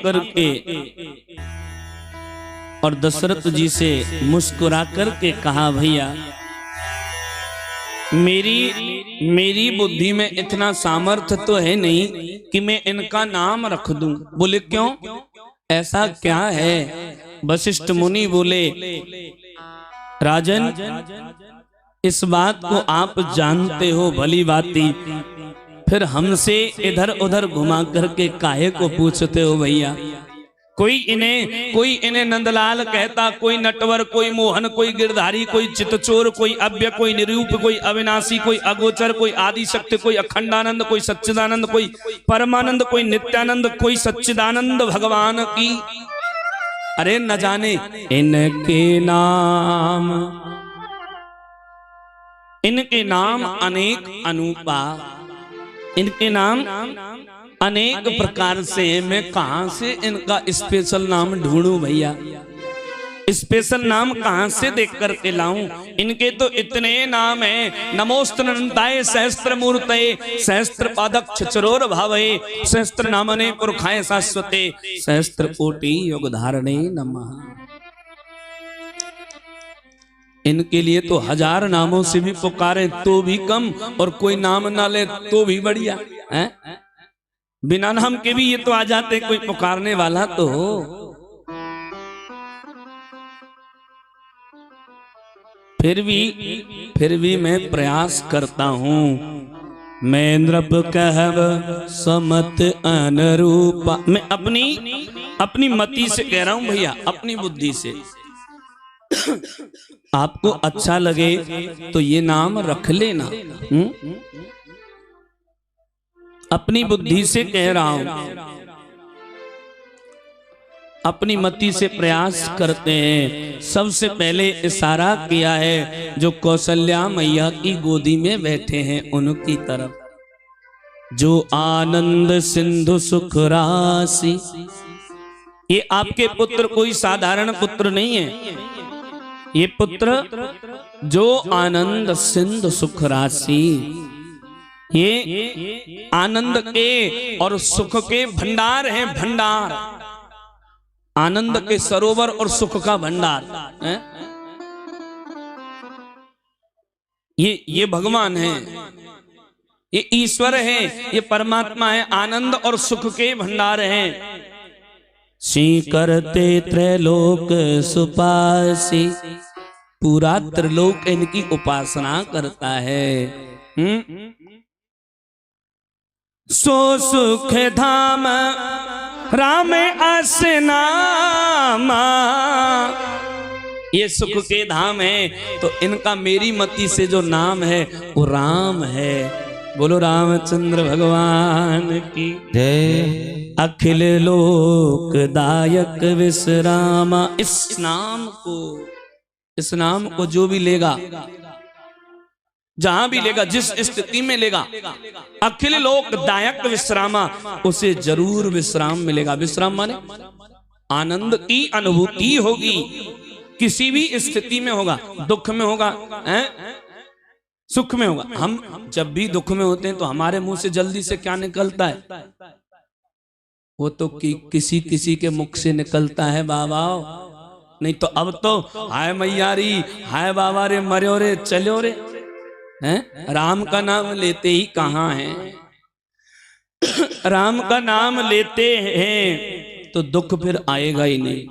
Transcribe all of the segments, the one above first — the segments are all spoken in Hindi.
आकर के और दशरथ जी से मुस्कुरा कर के कहा, भैया मेरी बुद्धि में इतना सामर्थ्य तो है नहीं कि मैं इनका नाम रख दूं। बोले क्यों, ऐसा क्या है? वशिष्ठ मुनि बोले, राजन इस बात को आप जानते हो भली भांति, फिर हमसे इधर उधर घुमा करके काहे को पूछते हो भैया? कोई इन्हें नंदलाल कहता, कोई नटवर, कोई मोहन, कोई गिरधारी, कोई चितचोर, कोई अव्य, कोई निरूप, कोई अविनाशी, कोई अगोचर, कोई आदि शक्ति, कोई अखंडानंद, कोई सच्चिदानंद, कोई परमानंद, कोई नित्यानंद, कोई सच्चिदानंद भगवान की। अरे न जाने इनके नाम अनेक अनूपा, इनके नाम अनेक प्रकार से। मैं कहां से इनका स्पेशल नाम ढूंढूं भैया? स्पेशल नाम कहां से देख करके लाऊं? इनके तो इतने नाम हैं। नमोस्तनंताय सहस्त्र मूर्तये, सहस्त्र पादक चरोर भावे, सहस्त्र नामने पुरखाय शाश्वते, सहस्त्र कोटि योग धारणे नमः। इनके लिए तो 1000 नामों से भी पुकारे तो भी कम, और कोई नाम ना ले तो भी बढ़िया है। बिना नाम के भी ये तो आ जाते, कोई पुकारने वाला तो हो। फिर भी मैं प्रयास करता हूं। मैं नृप कहव समत अनुरूपा। मैं अपनी मति से कह रहा हूं भैया, अपनी बुद्धि से। आपको अच्छा लगे तो ये नाम रख लेना। अपनी बुद्धि से कह रहा हूं, अपनी मति से प्रयास करते हैं। सबसे पहले इशारा किया है जो कौशल्या मैया की गोदी में बैठे हैं उनकी तरफ। जो आनंद सिंधु सुख राशि, ये आपके पुत्र कोई साधारण पुत्र नहीं है। ये पुत्र जो आनंद सिंधु सुख राशि, ये आनंद के और सुख के भंडार हैं। भंडार, आनंद के सरोवर और सुख का भंडार है। ये भगवान है, ये ईश्वर है, ये परमात्मा है। आनंद और सुख के भंडार हैं। सी करते त्रैलोक सुपासी, पूरा त्रिलोक इनकी उपासना करता है। सो सुख धाम राम असनामा, ये सुख के धाम है। तो इनका मेरी मति से जो नाम है वो राम है। बोलो रामचंद्र भगवान की जय। अखिल लोक दायक विश्रामा, इस नाम को जो भी लेगा, जहां भी लेगा, जिस स्थिति में लेगा, अखिल लोक दायक विश्रामा, उसे जरूर विश्राम मिलेगा। विश्राम माने आनंद की अनुभूति होगी। किसी भी स्थिति में होगा, दुख में होगा, सुख में होगा। हम जब भी दुख में होते हैं तो हमारे मुंह से जल्दी से क्या निकलता है? वो तो किसी के मुख से निकलता है बाबा। नहीं तो अब तो हाय मैयारी, हाय बाबा रे, मर्यो रे, चलो रे, हैं? राम का नाम लेते ही कहां है? राम का नाम लेते हैं तो दुख फिर आएगा ही नहीं।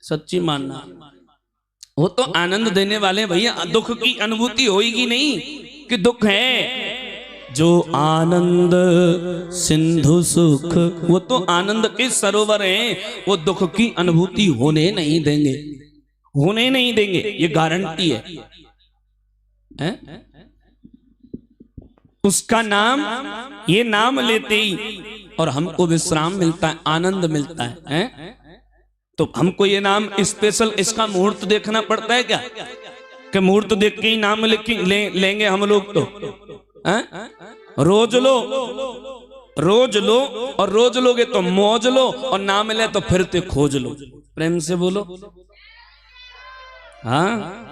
सच्ची मानना, वो तो आनंद देने वाले भैया। दुख की अनुभूति होगी नहीं कि दुख है। जो आनंद सिंधु सुख, वो तो आनंद के सरोवर हैं। वो दुख की अनुभूति होने नहीं देंगे, होने नहीं देंगे, ये गारंटी है। उसका नाम, ये नाम लेते ही और हमको विश्राम मिलता है, आनंद मिलता है। तो हमको ये नाम स्पेशल, इसका मुहूर्त देखना पड़ता है क्या? कि मुहूर्त देख के ही नाम लेंगे हम लोग तो? रोज लो, रोज लो, और रोज लोगे तो मौज लो, और ना मिले तो फिरते खोज लो। प्रेम से बोलो हाँ।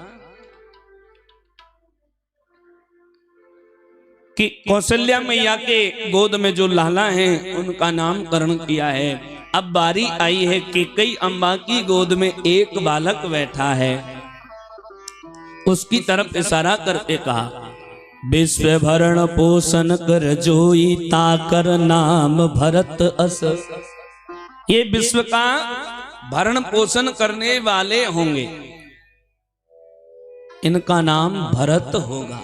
कि कौशल्या मैया के गोद में जो लाला हैं उनका नामकरण किया है। अब बारी आई है कि कई अम्बा की गोद में एक बालक बैठा है, उसकी तरफ इशारा करके कहा, विश्व भरण पोषण कर जोई ताकर नाम भरत अस। ये विश्व का भरण पोषण करने वाले होंगे, इनका नाम भरत होगा।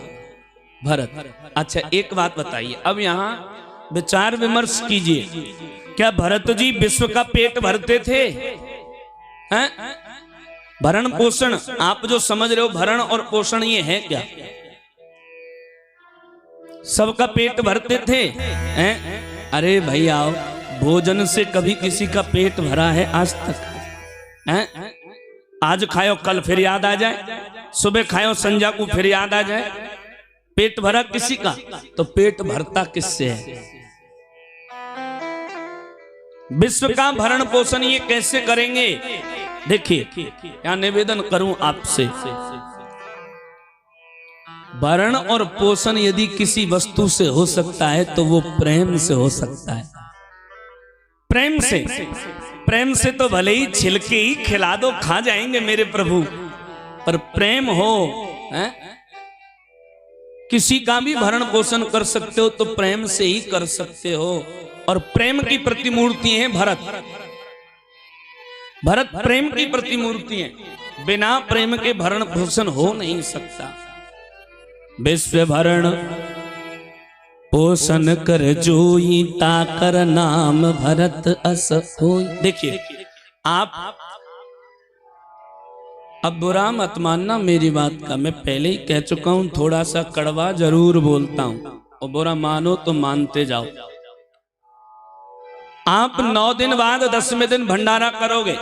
भरत। अच्छा एक बात बताइए, अब यहाँ विचार विमर्श कीजिए, क्या भरत जी विश्व का पेट भरते थे? हैं? भरण पोषण आप जो समझ रहे हो, भरण और पोषण ये है क्या? सबका पेट भरते थे? हैं? अरे भाई आओ, भोजन से कभी किसी का पेट भरा है आज तक? हैं? आज खाओ कल फिर याद आ जाए, सुबह खाओ संध्या को फिर याद आ जाए। पेट भरा किसी का? तो पेट भरता किससे है? विश्व का भरण पोषण ये कैसे करेंगे? देखिए, क्या निवेदन करूं आपसे, भरण और पोषण यदि किसी वस्तु से हो सकता है तो वो प्रेम से हो सकता है। प्रेम से, प्रेम से तो भले ही छिलके ही खिला दो, खा जाएंगे मेरे प्रभु, पर प्रेम हो, है? किसी का भी भरण पोषण कर सकते हो तो प्रेम से ही कर सकते हो। और प्रेम की प्रतिमूर्ति है भरत। भरत प्रेम की प्रतिमूर्ति है, बिना प्रेम के भरण पोषण हो नहीं सकता। विश्व भरण पोषण कर जोई ताकर नाम भरत अस होई। देखिए आप अब बुरा मत मानना मेरी बात का, मैं पहले ही कह चुका हूं, थोड़ा सा कड़वा जरूर बोलता हूं, और बुरा मानो तो मानते जाओ। आप 9 दिन बाद 10वें दिन भंडारा करोगे,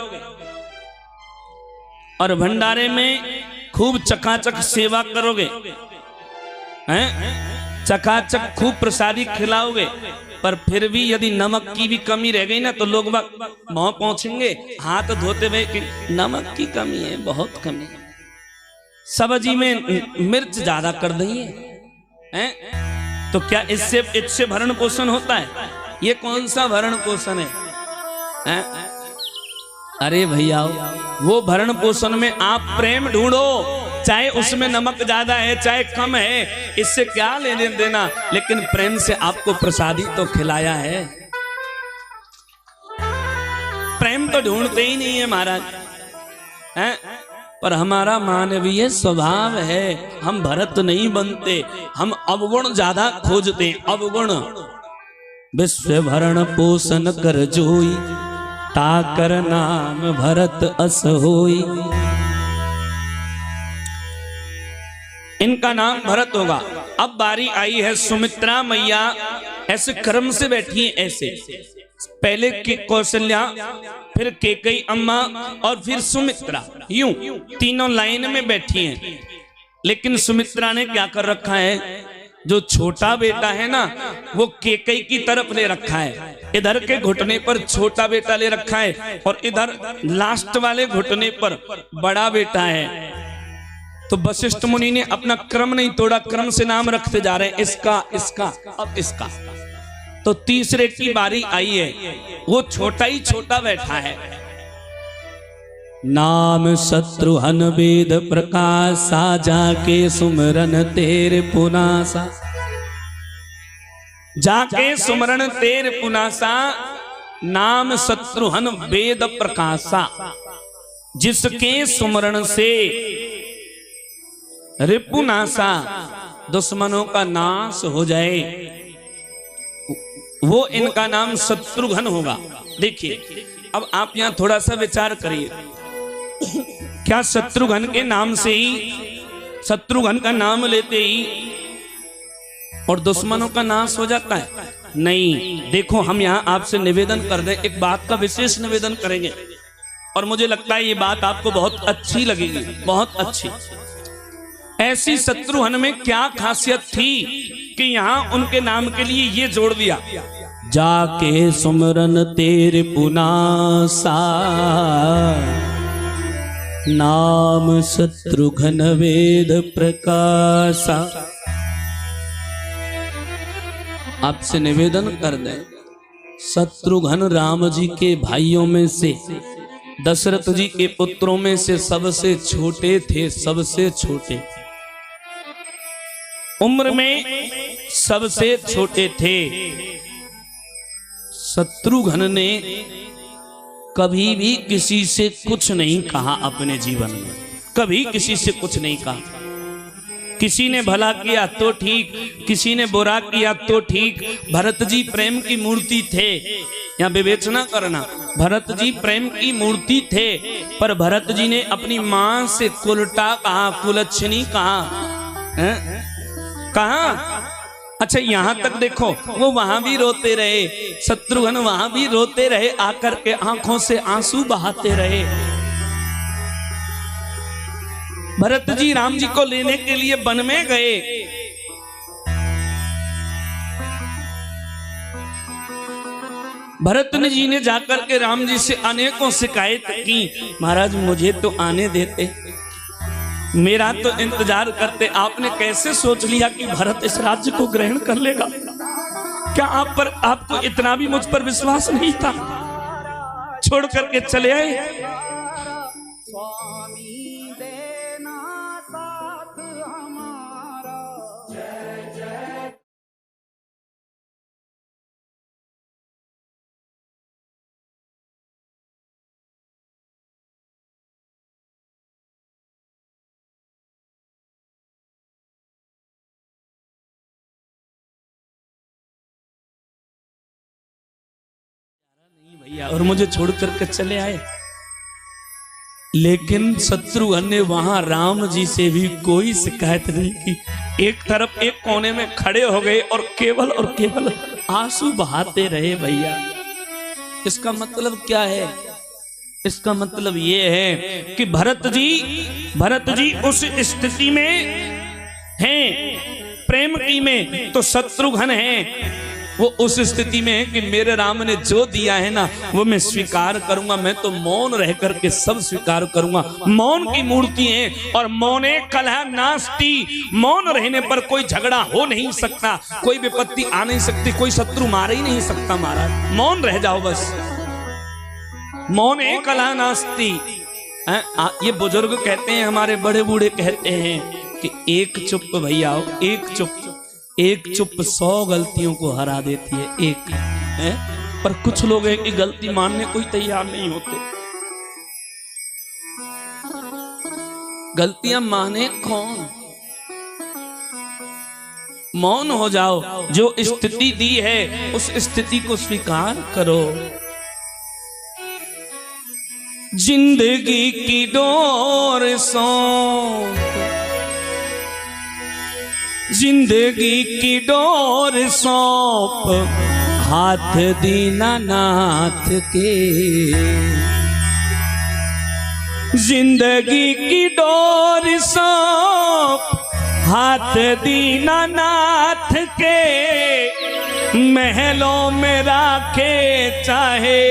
और भंडारे में खूब चकाचक सेवा करोगे, हैं? चकाचक खूब प्रसादी खिलाओगे, पर फिर भी यदि नमक की भी कमी रह गई ना तो लोग वहां पहुंचेंगे हाथ धोते हुए कि नमक की कमी है, बहुत कमी है, सब्जी में मिर्च ज्यादा कर दिए, हैं? तो क्या इससे भरण पोषण होता है? ये कौन सा भरण पोषण है? हैं? अरे भैया, वो भरण पोषण में आप प्रेम ढूंढो, चाहे उसमें नमक ज्यादा है चाहे कम है, इससे क्या लेने देना, लेकिन प्रेम से आपको प्रसादी तो खिलाया है। प्रेम तो ढूंढते ही नहीं है महाराज, हैं? पर हमारा मानवीय स्वभाव है, हम भरत नहीं बनते, हम अवगुण ज्यादा खोजते, अवगुण। विश्व भरण पोषण कर जोई ताकर नाम भरत अस होई। इनका नाम भरत होगा। अब बारी आई है सुमित्रा मैया, ऐसे क्रम से बैठी हैं, ऐसे पहले के कौशल्या, फिर केकई अम्मा और फिर सुमित्रा, यूं तीनों लाइन में बैठी हैं। लेकिन सुमित्रा ने क्या कर रखा है, जो छोटा बेटा है ना वो केकई की तरफ ले रखा है, इधर के घुटने पर छोटा बेटा ले रखा है और इधर लास्ट वाले घुटने पर बड़ा बेटा है। तो वशिष्ठ मुनि ने अपना क्रम नहीं तोड़ा, क्रम से नाम रखते जा रहे हैं, इसका इसका अब इसका। तो तीसरे की बारी आई है, वो छोटा ही छोटा बैठा है। नाम शत्रुहन वेद प्रकाशा जाके सुमरन तेरे पुनासा। जाके सुमरन तेरे पुनासा, नाम शत्रुहन वेद प्रकाशा, जिसके सुमरण से रिपुनासा, दुश्मनों का नाश हो जाए, वो इनका नाम शत्रुघ्न होगा। देखिए अब आप यहां थोड़ा सा विचार करिए, क्या शत्रुघ्न के नाम से ही, शत्रुघ्न का नाम लेते ही और दुश्मनों का नाश हो जाता है? नहीं। देखो हम यहां आपसे निवेदन कर दें, एक बात का विशेष निवेदन करेंगे और मुझे लगता है ये बात आपको बहुत अच्छी लगेगी, बहुत अच्छी। ऐसी शत्रुघ्न में क्या खासियत थी कि यहां उनके नाम के लिए ये जोड़ दिया, जाके सुमरन तेरे पुनासा, नाम शत्रुघ्न वेद प्रकाशा। आपसे निवेदन कर दें, शत्रुघ्न राम जी के भाइयों में से, दशरथ जी के पुत्रों में से सबसे छोटे थे, सबसे छोटे, उम्र में सबसे छोटे थे। शत्रुघ्न ने कभी भी किसी से कुछ नहीं कहा अपने जीवन में, कभी किसी से कुछ नहीं कहा। किसी ने भला किया तो ठीक, किसी ने बुरा किया तो ठीक। भरत जी प्रेम की मूर्ति थे, यहाँ विवेचना करना, भरत जी प्रेम की मूर्ति थे, पर भरत जी ने अपनी मां से कुलटा कहा, कुलच्छनी कहा। अच्छा यहां तक देखो, वो वहां भी रोते रहे, शत्रुघ्न वहां भी रोते रहे, आकर के आंखों से आंसू बहाते रहे। भरत जी राम जी को लेने के लिए वन में गए, भरत जी ने जाकर के राम जी से अनेकों शिकायत की, महाराज मुझे तो आने देते, मेरा तो इंतजार करते। आपने कैसे सोच लिया कि भरत इस राज्य को ग्रहण कर लेगा? क्या आपको इतना भी मुझ पर विश्वास नहीं था? छोड़ करके चले आए। भैया और मुझे छोड़ करके चले आए। लेकिन शत्रुघ्न ने वहां राम जी से भी कोई शिकायत नहीं की। एक तरफ एक कोने में खड़े हो गए और केवल आंसू बहाते रहे। भैया इसका मतलब क्या है? इसका मतलब ये है कि भरत जी उस स्थिति में हैं, प्रेम की में, तो शत्रुघ्न है वो उस स्थिति में है कि मेरे राम ने जो दिया है ना वो मैं स्वीकार करूंगा। मैं तो मौन रह करके सब स्वीकार करूंगा। मौन की मूर्ति है और मौने कलह नास्ति, मौन रहने पर कोई झगड़ा हो नहीं सकता, कोई विपत्ति आ नहीं सकती, कोई शत्रु मार ही नहीं सकता। महाराज मौन रह जाओ बस, मौने कलह नास्ति। ये बुजुर्ग कहते हैं, हमारे बड़े बूढ़े कहते हैं कि एक चुप भैया, एक चुप 100 गलतियों को हरा देती है। एक है, पर कुछ लोग हैं कि गलती मानने कोई तैयार नहीं होते। गलतियां माने कौन? मौन हो जाओ, जो स्थिति दी है उस स्थिति को स्वीकार करो। जिंदगी की डोर सौंप, जिंदगी की डोर सौंप हाथ दीनानाथ के, जिंदगी की डोर सौंप हाथ दीनानाथ के, महलों में राखे चाहे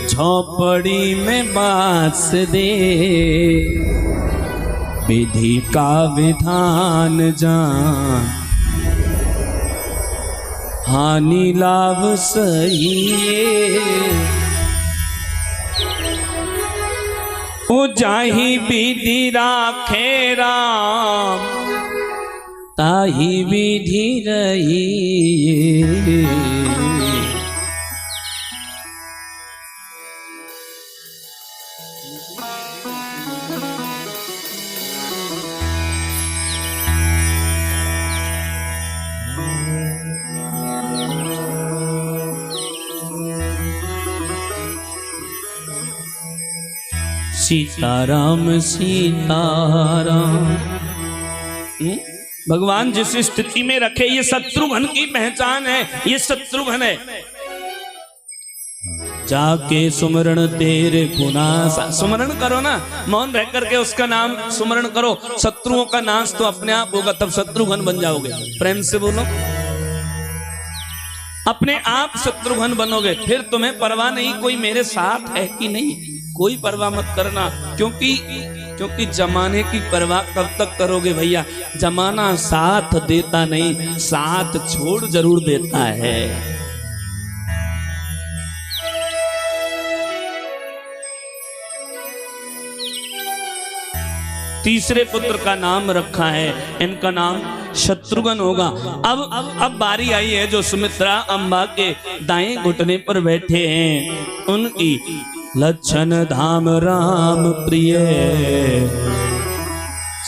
झोपड़ी में बास दे, विधि का विधान जान हानि लाभ सही, ओ जाहि विधि राखे राम ताहि विधि रही। सीताराम सीताराम। भगवान जिस स्थिति में रखे, ये शत्रुघ्न की पहचान है, ये शत्रुघ्न है। जाके सुमरण तेरे पुनासा, सुमरण करो ना, मौन रह करके उसका नाम सुमरण करो। शत्रुओं का नाश तो अपने आप होगा, तब शत्रुघ्न बन जाओगे। प्रेम से बोलो, अपने आप शत्रुघ्न बनोगे। फिर तुम्हें परवाह नहीं कोई मेरे साथ है कि नहीं, कोई परवाह मत करना, क्योंकि क्योंकि जमाने की परवाह कब तक करोगे भैया, जमाना साथ देता नहीं, साथ छोड़ जरूर देता है। तीसरे पुत्र का नाम रखा है, इनका नाम शत्रुघ्न होगा। अब बारी आई है जो सुमित्रा अम्बा के दाएं घुटने पर बैठे हैं, उनकी लक्षण धाम राम प्रिय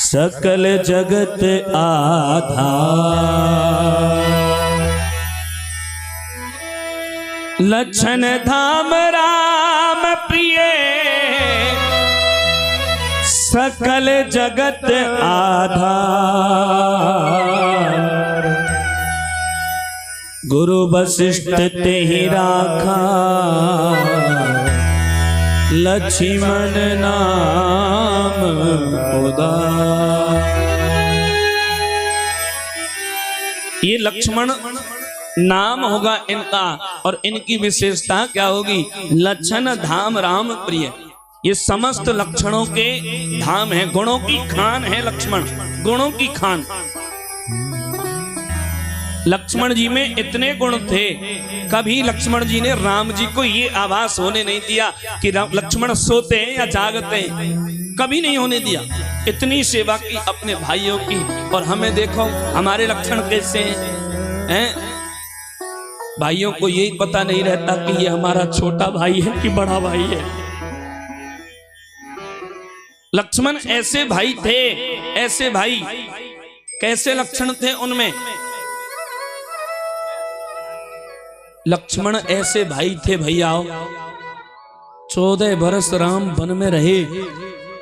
सकल जगत आधार। लक्षण धाम राम प्रिय सकल जगत आधार। गुरु वशिष्ठ ते ही राखा लक्ष्मण नाम उदार। ये लक्ष्मण नाम होगा इनका, और इनकी विशेषता क्या होगी? लक्षण धाम राम प्रिय। ये समस्त लक्षणों के धाम है, गुणों की खान है लक्ष्मण, गुणों की खान। लक्ष्मण जी में इतने गुण थे, कभी लक्ष्मण जी ने राम जी को ये आभास होने नहीं दिया कि लक्ष्मण सोते हैं या जागते हैं, कभी नहीं होने दिया। इतनी सेवा की अपने भाइयों की। और हमें देखो हमारे लक्षण कैसे हैं? भाइयों को यही पता नहीं रहता कि ये हमारा छोटा भाई है कि बड़ा भाई है। लक्ष्मण ऐसे भाई थे, ऐसे भाई। कैसे लक्षण थे उनमें? लक्ष्मण ऐसे भाई थे भैया, 14 बरस राम वन में रहे,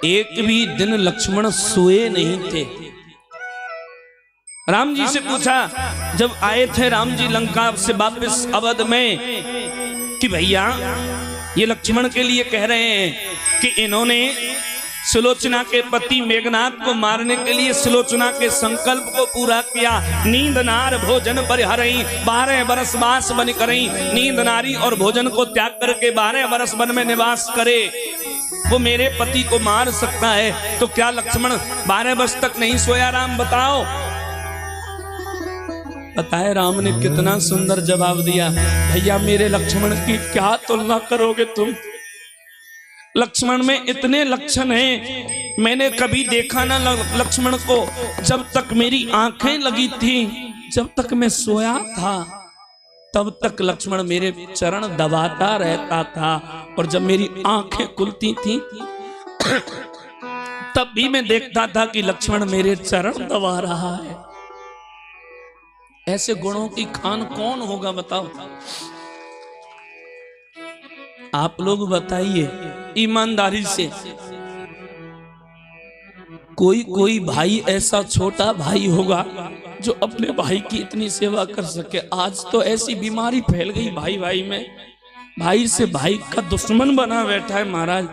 एक भी दिन लक्ष्मण सोए नहीं थे। राम जी से पूछा जब आए थे राम जी लंका से वापस अवध में, कि भैया ये लक्ष्मण के लिए कह रहे हैं कि इन्होंने सुलोचना के पति मेघनाथ को मारने के लिए सुलोचना के संकल्प को पूरा किया। नींद नार भोजन परिहरई 12 बरस वास बन करई। नींद नारी और भोजन को त्याग करके 12 बरस वन में निवास करे, वो मेरे पति को मार सकता है। तो क्या लक्ष्मण 12 वर्ष तक नहीं सोया? राम बताओ। बताए राम ने कितना सुंदर जवाब दिया, भैया मेरे लक्ष्मण की क्या तुलना करोगे तुम? लक्ष्मण में इतने लक्षण हैं, मैंने कभी देखा ना लक्ष्मण को। जब तक मेरी आंखें लगी थी, जब तक मैं सोया था, तब तक लक्ष्मण मेरे चरण दबाता रहता था, और जब मेरी आंखें खुलती थी तब भी मैं देखता था कि लक्ष्मण मेरे चरण दबा रहा है। ऐसे गुणों की खान कौन होगा बताओ? आप लोग बताइए ईमानदारी से। कोई भाई ऐसा छोटा भाई होगा जो अपने भाई की इतनी सेवा कर सके? आज तो ऐसी बीमारी फैल गई भाई में, भाई से भाई का दुश्मन बना बैठा है महाराज।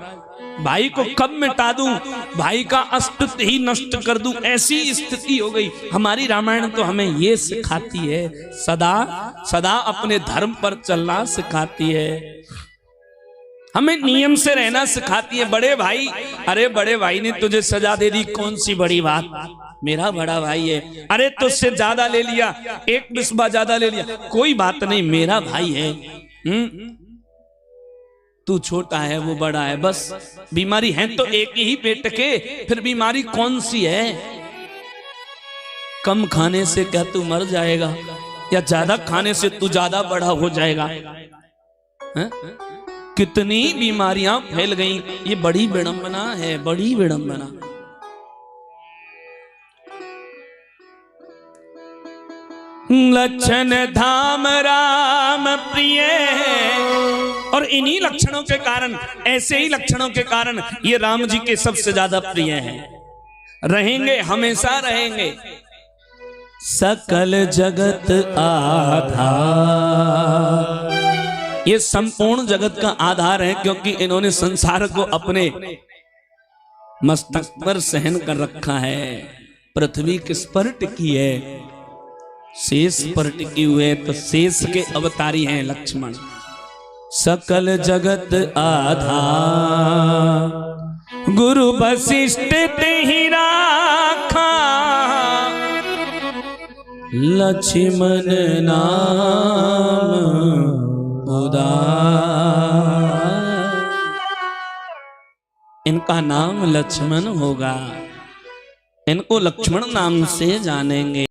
भाई को कब मिटा दूं, भाई का अस्तित्व ही नष्ट कर दूं, ऐसी स्थिति हो गई। हमारी रामायण तो हमें ये सिखाती है, सदा सदा अपने धर्म पर चलना सिखाती है, हमें नियम से रहना सिखाती है। बड़े भाई, अरे बड़े भाई ने तुझे सजा दे दी, कौन सी बड़ी बात, मेरा बड़ा भाई है। अरे तुझसे ज्यादा ले लिया, एक बिस्बा ज्यादा ले लिया, कोई बात नहीं, मेरा भाई है। तू छोटा है वो बड़ा है, बस बीमारी है तो एक ही पेट के, फिर बीमारी कौन सी है? कम खाने से क्या तू मर जाएगा, या ज्यादा खाने से तू ज्यादा बड़ा हो जाएगा? है? कितनी बीमारियां फैल गई, ये बड़ी विडंबना है, बड़ी विडंबना। लक्षण धाम राम प्रिय, और इन्हीं लक्षणों के कारण, ऐसे ही लक्षणों के कारण ये राम जी के सबसे ज्यादा प्रिय हैं, रहेंगे, हमेशा रहेंगे। सकल जगत आधार, ये संपूर्ण जगत का आधार है, क्योंकि इन्होंने संसार को अपने मस्तक पर सहन कर रखा है। पृथ्वी किस पर टिकी है? शेष पर टिकी हुए, तो शेष के अवतारी हैं लक्ष्मण। सकल जगत आधार गुरु वशिष्ठ ते ही राखा, लक्ष्मण नाम उदार। इनका नाम लक्ष्मण होगा, इनको लक्ष्मण नाम से जानेंगे।